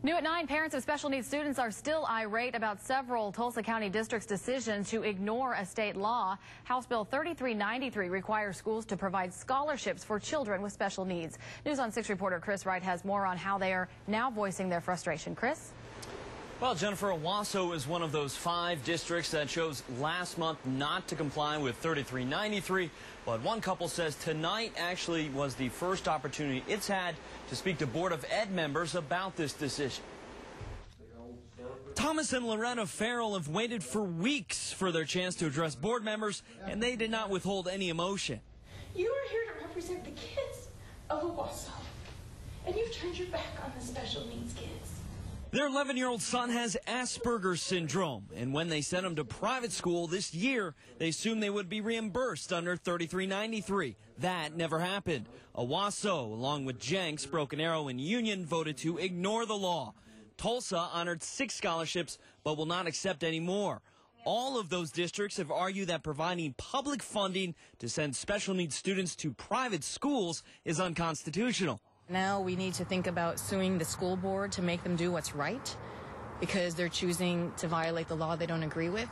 New at 9, parents of special needs students are still irate about several Tulsa County districts' decision to ignore a state law. House Bill 3393 requires schools to provide scholarships for children with special needs. News on 6 reporter Chris Wright has more on how they are now voicing their frustration. Chris? Well, Jennifer, Owasso is one of those 5 districts that chose last month not to comply with 3393. But one couple says tonight actually was the first opportunity it's had to speak to Board of Ed members about this decision. Thomas and Loretta Farrell have waited for weeks for their chance to address board members, and they did not withhold any emotion. You are here to represent the kids of Owasso, and you've turned your back on the special needs kids. Their 11-year-old son has Asperger's syndrome, and when they sent him to private school this year, they assumed they would be reimbursed under 3393. That never happened. Owasso, along with Jenks, Broken Arrow, and Union, voted to ignore the law. Tulsa honored 6 scholarships, but will not accept any more. All of those districts have argued that providing public funding to send special needs students to private schools is unconstitutional. Now we need to think about suing the school board to make them do what's right because they're choosing to violate the law they don't agree with.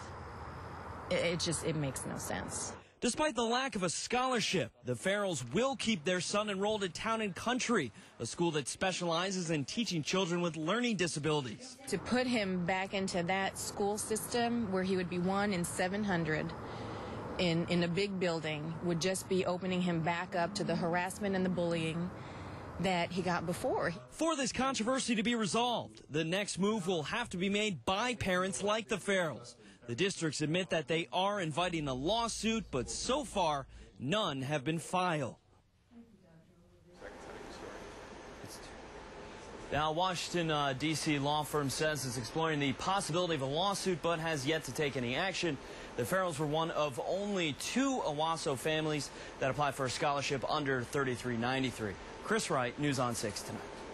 It makes no sense. Despite the lack of a scholarship, the Farrells will keep their son enrolled at Town and Country, a school that specializes in teaching children with learning disabilities. To put him back into that school system where he would be 1 in 700 in a big building would just be opening him back up to the harassment and the bullying that he got before. For this controversy to be resolved, the next move will have to be made by parents like the Farrells. The districts admit that they are inviting a lawsuit, but so far, none have been filed. Now, Washington, D.C. law firm says it's exploring the possibility of a lawsuit, but has yet to take any action. The Farrells were one of only 2 Owasso families that applied for a scholarship under 3393. Chris Wright, News on 6 tonight.